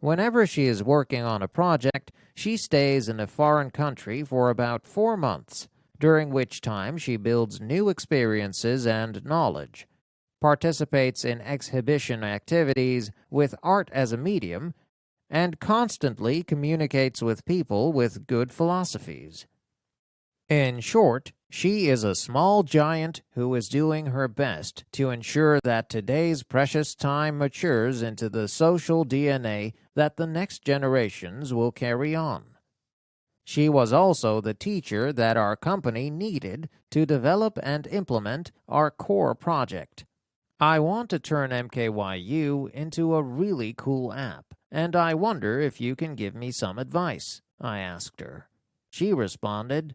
Whenever she is working on a project, she stays in a foreign country for about 4 months, during which time she builds new experiences and knowledge, participates in exhibition activities with art as a medium, and constantly communicates with people with good philosophies. In short, she is a small giant who is doing her best to ensure that today's precious time matures into the social DNA that the next generations will carry on. She was also the teacher that our company needed to develop and implement our core project. I want to turn MKYU into a really cool app, and I wonder if you can give me some advice, I asked her. She responded,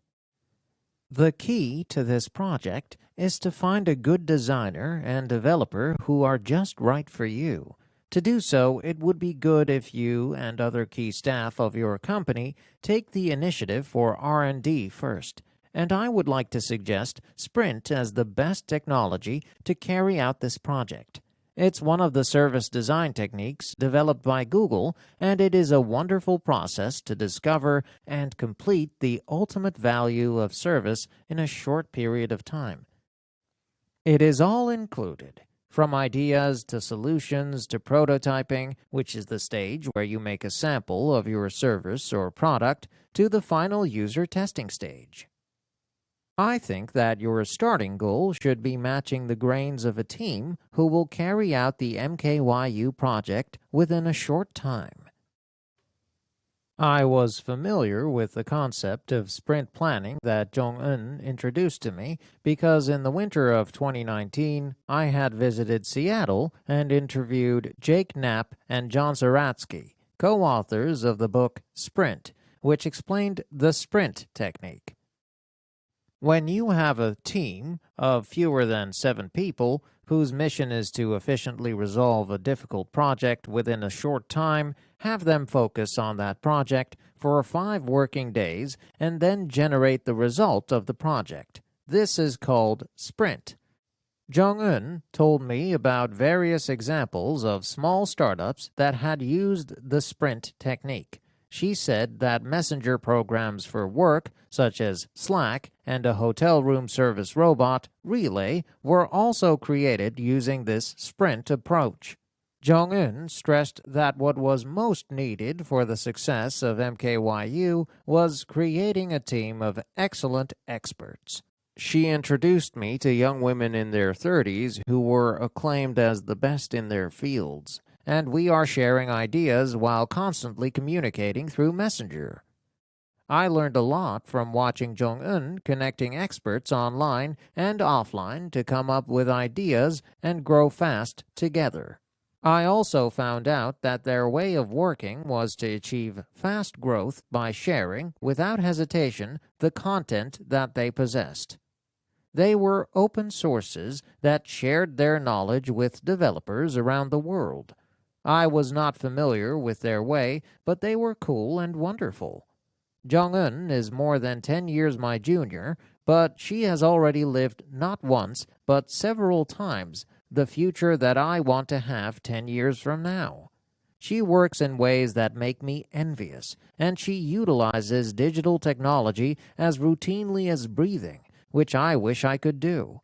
"The key to this project is to find a good designer and developer who are just right for you. To do so, it would be good if you and other key staff of your company take the initiative for R&D first, and I would like to suggest Sprint as the best technology to carry out this project. It's one of the service design techniques developed by Google, and it is a wonderful process to discover and complete the ultimate value of service in a short period of time. It is all included, from ideas to solutions to prototyping, which is the stage where you make a sample of your service or product, to the final user testing stage. I think that your starting goal should be matching the grains of a team who will carry out the MKYU project within a short time." I was familiar with the concept of sprint planning that Jong-un introduced to me because in the winter of 2019, I had visited Seattle and interviewed Jake Knapp and John Zaratsky, co-authors of the book Sprint, which explained the sprint technique. When you have a team of fewer than 7 people whose mission is to efficiently resolve a difficult project within a short time, have them focus on that project for 5 working days and then generate the result of the project. This is called sprint. Jong-un told me about various examples of small startups that had used the sprint technique. She said that messenger programs for work, such as Slack and a hotel room service robot, Relay, were also created using this sprint approach. Jong-un stressed that what was most needed for the success of MKYU was creating a team of excellent experts. She introduced me to young women in their 30s who were acclaimed as the best in their fields, and we are sharing ideas while constantly communicating through Messenger. I learned a lot from watching Jong-un connecting experts online and offline to come up with ideas and grow fast together. I also found out that their way of working was to achieve fast growth by sharing, without hesitation, the content that they possessed. They were open sources that shared their knowledge with developers around the world. I was not familiar with their way, but they were cool and wonderful. Jong-un is more than 10 years my junior, but she has already lived not once, but several times, the future that I want to have 10 years from now. She works in ways that make me envious, and she utilizes digital technology as routinely as breathing, which I wish I could do.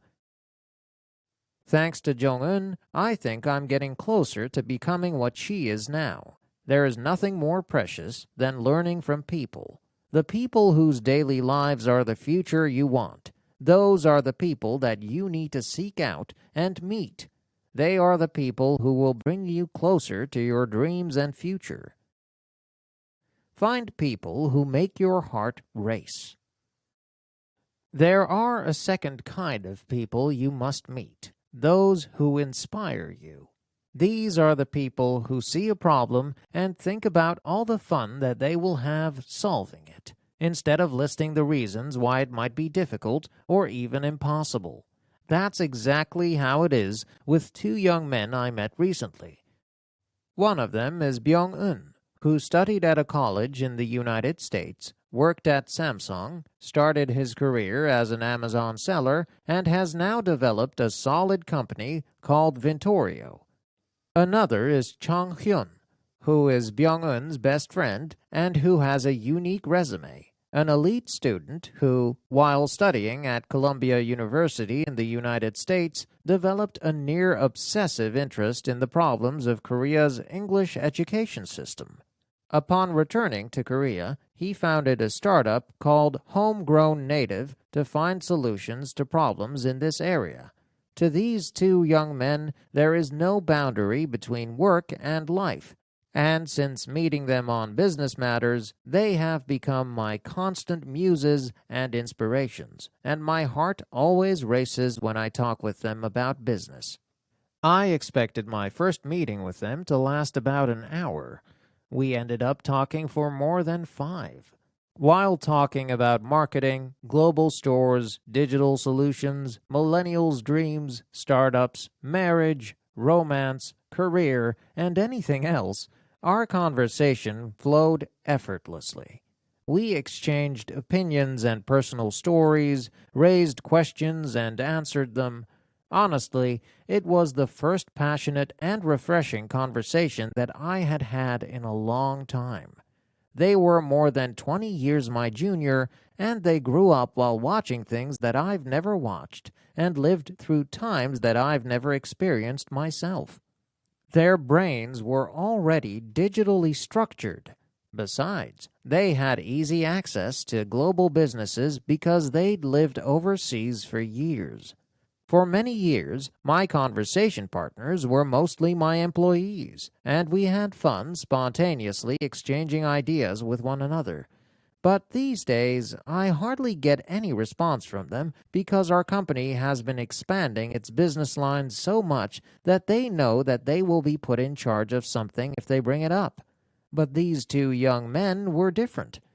Thanks to Jong-un, I think I'm getting closer to becoming what she is now. There is nothing more precious than learning from people. The people whose daily lives are the future you want. Those are the people that you need to seek out and meet. They are the people who will bring you closer to your dreams and future. Find people who make your heart race. There are a second kind of people you must meet. Those who inspire you. These are the people who see a problem and think about all the fun that they will have solving it, instead of listing the reasons why it might be difficult or even impossible. That's exactly how it is with 2 young men I met recently. One of them is Byung-un, who studied at a college in the United States, worked at Samsung, started his career as an Amazon seller, and has now developed a solid company called Vintorio. Another is Chang Hyun, who is Byung-eun's best friend and who has a unique resume. An elite student who, while studying at Columbia University in the United States, developed a near-obsessive interest in the problems of Korea's English education system. Upon returning to Korea, he founded a startup called Homegrown Native to find solutions to problems in this area. To these two young men, there is no boundary between work and life. And since meeting them on business matters, they have become my constant muses and inspirations, and my heart always races when I talk with them about business. I expected my first meeting with them to last about an hour. We ended up talking for more than 5. While talking about marketing, global stores, digital solutions, millennials' dreams, startups, marriage, romance, career, and anything else, our conversation flowed effortlessly. We exchanged opinions and personal stories, raised questions and answered them. Honestly, it was the first passionate and refreshing conversation that I had had in a long time. They were more than 20 years my junior, and they grew up while watching things that I've never watched and lived through times that I've never experienced myself. Their brains were already digitally structured. Besides, they had easy access to global businesses because they'd lived overseas for years. For many years, my conversation partners were mostly my employees, and we had fun spontaneously exchanging ideas with one another. But these days, I hardly get any response from them because our company has been expanding its business lines so much that they know that they will be put in charge of something if they bring it up. But these two young men were different.